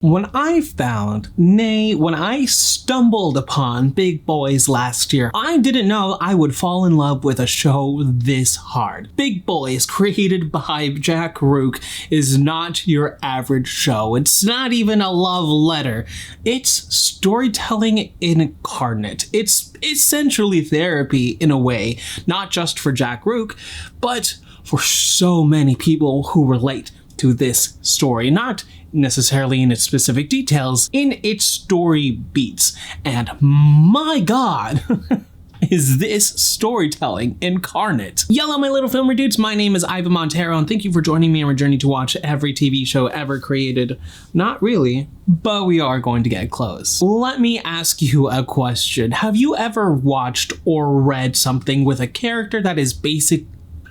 When I found, nay, when I stumbled upon Big Boys last year, I didn't know I would fall in love with a show this hard. Big Boys, created by Jack Rooke, is not your average show. It's not even a love letter. It's storytelling incarnate. It's essentially therapy in a way, not just for Jack Rooke, but for so many people who relate to this story, not necessarily in its specific details, in its story beats. And my god, is this storytelling incarnate. Yellow, my little filmer dudes, my name is Ivan Montero, and thank you for joining me on our journey to watch every TV show ever created. Not really, but we are going to get close. Let me ask you a question. Have you ever watched or read something with a character that is basically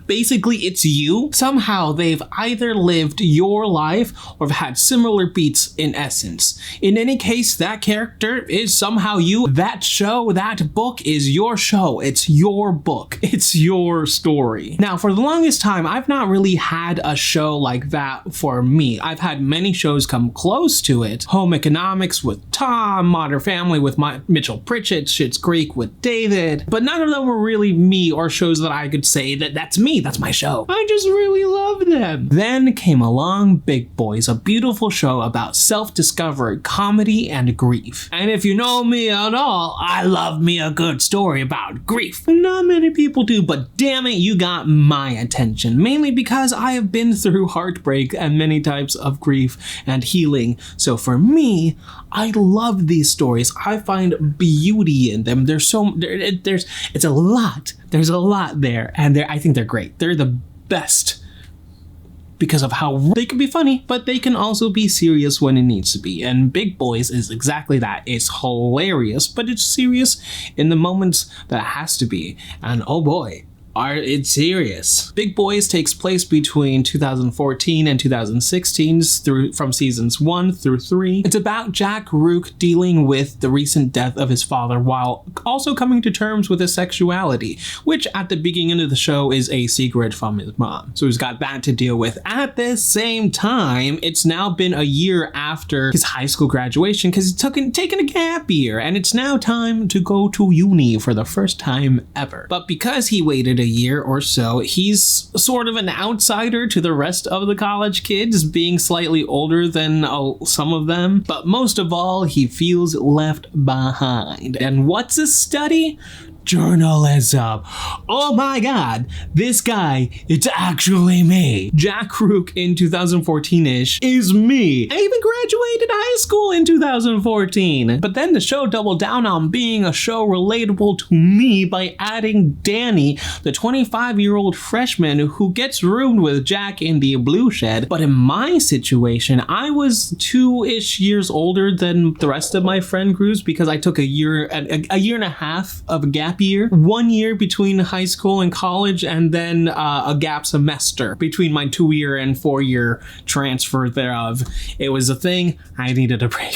it's you? Somehow they've either lived your life or have had similar beats in essence. In any case, that character is somehow you. That show, that book is your show. It's your book. It's your story. Now, for the longest time, I've not really had a show like that for me. I've had many shows come close to it. Home Economics with Tom, Modern Family with Mitchell Pritchett, Schitt's Creek with David, but none of them were really me or shows that I could say that that's me. That's my show. I just really love them. Then came along Big Boys, a beautiful show about self-discovery, comedy, and grief. And if you know me at all, I love me a good story about grief. Not many people do, but damn it, you got my attention. Mainly because I have been through heartbreak and many types of grief and healing. So for me, I love these stories. I find beauty in them. It's a lot. There's a lot there, and I think they're great. They're the best because of how they can be funny, but they can also be serious when it needs to be. And Big Boys is exactly that. It's hilarious, but it's serious in the moments that it has to be. And oh boy, it's serious. Big Boys takes place between 2014 and 2016 from seasons 1 through 3. It's about Jack Rooke dealing with the recent death of his father while also coming to terms with his sexuality, which at the beginning of the show is a secret from his mom. So he's got that to deal with. At the same time, it's now been a year after his high school graduation because he's taken a gap year, and it's now time to go to uni for the first time ever. But because he waited a year or so, he's sort of an outsider to the rest of the college kids, being slightly older than some of them. But most of all, he feels left behind. And what's his study? Journalism. Oh my god, this guy, it's actually me. Jack Rooke in 2014-ish is me. I even graduated high school in 2014. But then the show doubled down on being a show relatable to me by adding Danny, the 25-year-old freshman who gets roomed with Jack in the blue shed. But in my situation, I was 2-ish years older than the rest of my friend groups because I took a year and a half of a gap year, 1 year between high school and college, and then a gap semester between my 2-year and 4-year transfer thereof. It was a thing. I needed a break.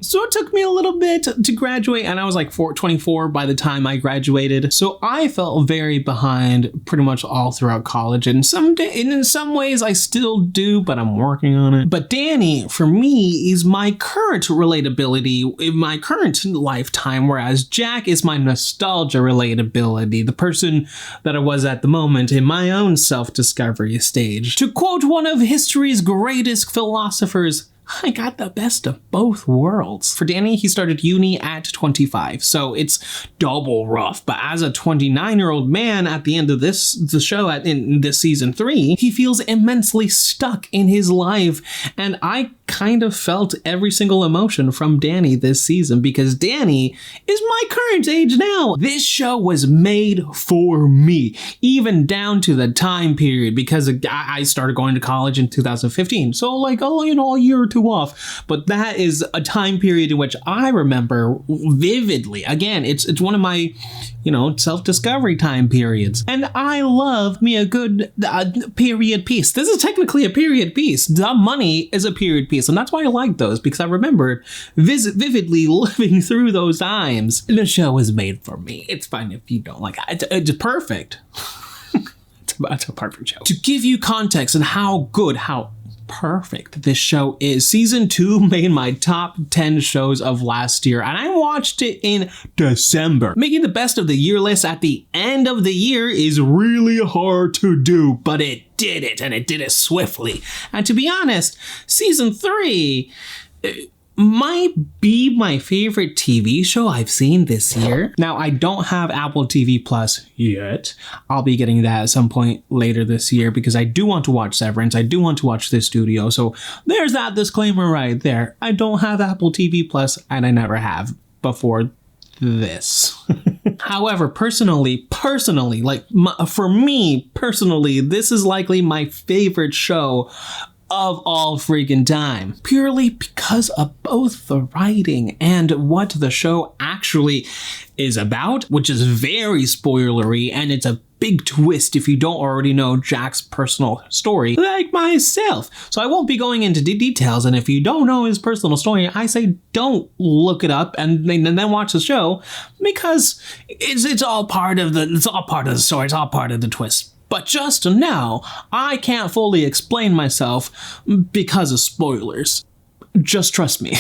So it took me a little bit to graduate, and I was like 24 by the time I graduated. So I felt very behind pretty much all throughout college, and in some ways I still do, but I'm working on it. But Danny, for me, is my current relatability in my current lifetime, whereas Jack is my nostalgia relatability, the person that I was at the moment in my own self-discovery stage. To quote one of history's greatest philosophers, I got the best of both worlds. For Danny, he started uni at 25, so it's double rough. But as a 29-year-old man at the end of the show in this season 3, he feels immensely stuck in his life. And I kind of felt every single emotion from Danny this season because Danny is my current age now. This show was made for me, even down to the time period, because I started going to college in 2015. So like, a year or two off. But that is a time period in which I remember vividly. Again, it's one of my, self-discovery time periods. And I love me a good period piece. This is technically a period piece. The Money is a period piece. And that's why I like those, because I remember vividly living through those times. The show was made for me. It's fine if you don't like it. It's perfect. It's a perfect show. To give you context on how perfect this show is. Season 2 made my top 10 shows of last year, and I watched it in December. Making the best of the year list at the end of the year is really hard to do, but it did it, and it did it swiftly. And to be honest, season 3 might be my favorite TV show I've seen this year. Now, I don't have Apple TV Plus yet. I'll be getting that at some point later this year because I do want to watch Severance. I do want to watch this studio. So there's that disclaimer right there. I don't have Apple TV Plus, and I never have before this. However, personally, like for me personally, this is likely my favorite show of all freaking time, purely because of both the writing and what the show actually is about, which is very spoilery, and it's a big twist if you don't already know Jack's personal story, like myself. So I won't be going into details, and if you don't know his personal story, I say don't look it up and then watch the show, because it's all part of the story, it's all part of the twist. But just now, I can't fully explain myself because of spoilers. Just trust me.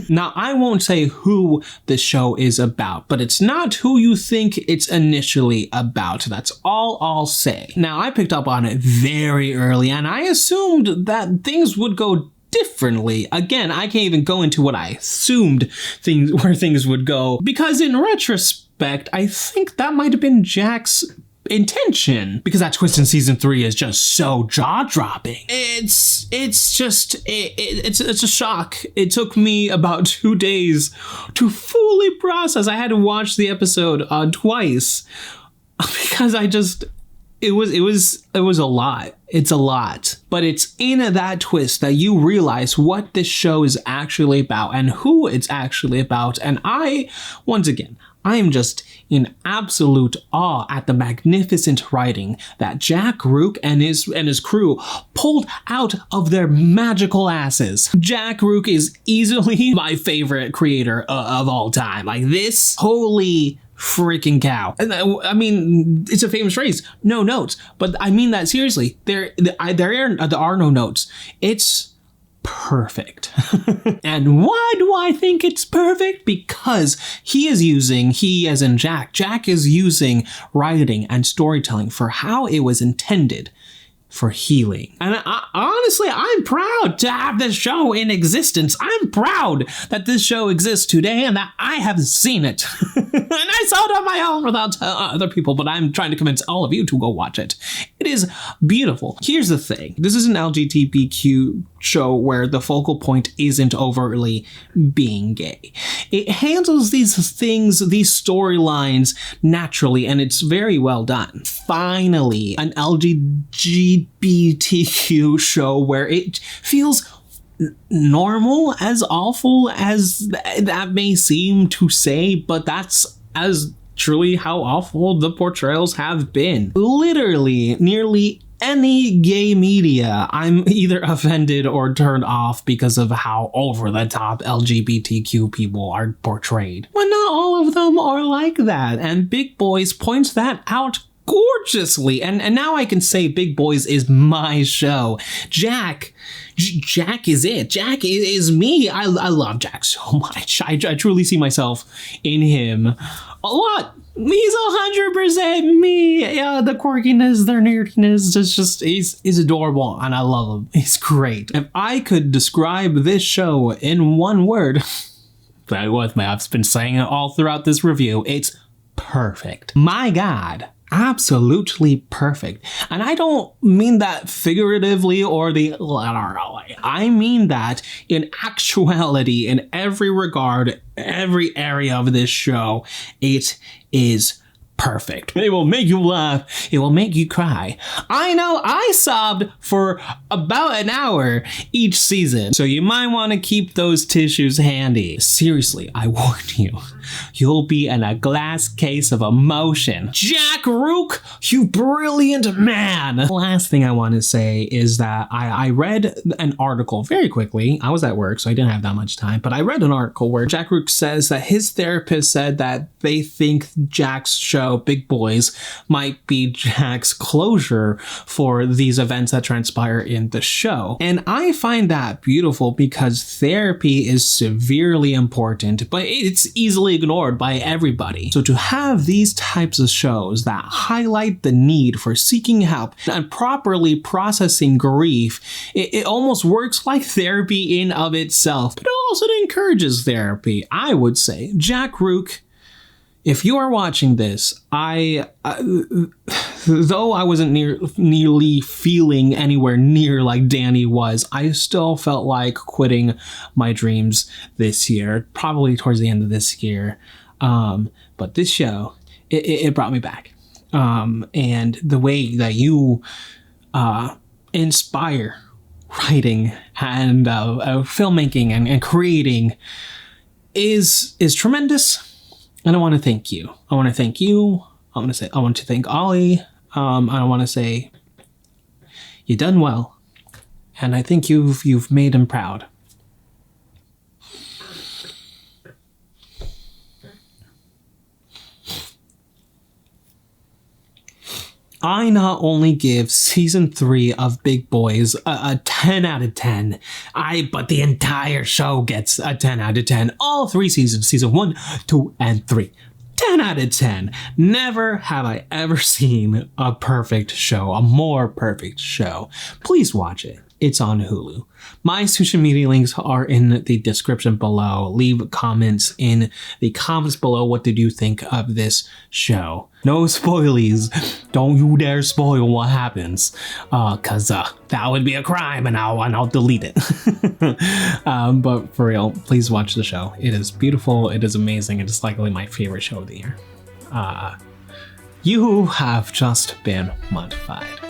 Now, I won't say who the show is about, but it's not who you think it's initially about. That's all I'll say. Now, I picked up on it very early, and I assumed that things would go differently. Again, I can't even go into what I assumed where things would go, because in retrospect, I think that might have been Jack's intention, because that twist in season 3 is just so jaw-dropping. It's a shock. It took me about 2 days to fully process. I had to watch the episode twice because it was a lot. It's a lot. But it's in that twist that you realize what this show is actually about and who it's actually about. And I am just in absolute awe at the magnificent writing that Jack Rooke and his crew pulled out of their magical asses. Jack Rooke is easily my favorite creator of all time. Like, this, holy freaking cow. I mean, it's a famous phrase, no notes, but I mean that seriously. There are no notes. It's perfect. And why do I think it's perfect? Because he as in Jack is using writing and storytelling for how it was intended, for healing. And honestly, I'm proud to have this show in existence. I'm proud that this show exists today and that I have seen it. And I saw it on my own without other people, but I'm trying to convince all of you to go watch it. It is beautiful. Here's the thing. This is an LGBTQ show where the focal point isn't overtly being gay. It handles these things, these storylines naturally, and it's very well done. Finally, an LGBTQ show where it feels normal, as awful as that may seem to say, but that's as truly how awful the portrayals have been. Literally, nearly any gay media, I'm either offended or turned off because of how over the top LGBTQ people are portrayed. But not all of them are like that, and Big Boys points that out gorgeously. And now I can say Big Boys is my show. Jack is it. Jack is me. I love Jack so much. I truly see myself in him a lot. He's 100% me. Yeah, the quirkiness, the nerdiness, he's adorable, and I love him. He's great. If I could describe this show in one word, I've been saying it all throughout this review, it's perfect. My God. Absolutely perfect. And I don't mean that figuratively I mean that in actuality, in every regard, every area of this show, it is perfect. It will make you laugh. It will make you cry. I know I sobbed for about an hour each season, so you might want to keep those tissues handy. Seriously, I warn you. You'll be in a glass case of emotion. Jack Rooke, you brilliant man! The last thing I want to say is that I read an article very quickly. I was at work, so I didn't have that much time, but I read an article where Jack Rooke says that his therapist said that they think Jack's show show, Big Boys, might be Jack's closure for these events that transpire in the show. And I find that beautiful because therapy is severely important, but it's easily ignored by everybody. So to have these types of shows that highlight the need for seeking help and properly processing grief, it almost works like therapy in of itself, but it also encourages therapy, I would say. Jack, Rooke, if you are watching this, though I wasn't nearly feeling anywhere near like Danny was, I still felt like quitting my dreams this year, probably towards the end of this year. But this show, it brought me back. And the way that you inspire writing and filmmaking and creating is tremendous. And I want to thank you. I want to thank you. I want to thank Ollie. I want to say you done well. And I think you've made him proud. I not only give season 3 of Big Boys a 10 out of 10, but the entire show gets a 10 out of 10. All 3 seasons, season 1, 2, and 3. 10 out of 10. Never have I ever seen a perfect show, a more perfect show. Please watch it. It's on Hulu. My social media links are in the description below. Leave comments in the comments below. What did you think of this show? No spoilies. Don't you dare spoil what happens, cause that would be a crime, and I'll delete it. But for real, please watch the show. It is beautiful. It is amazing. It is likely my favorite show of the year. You have just been modified.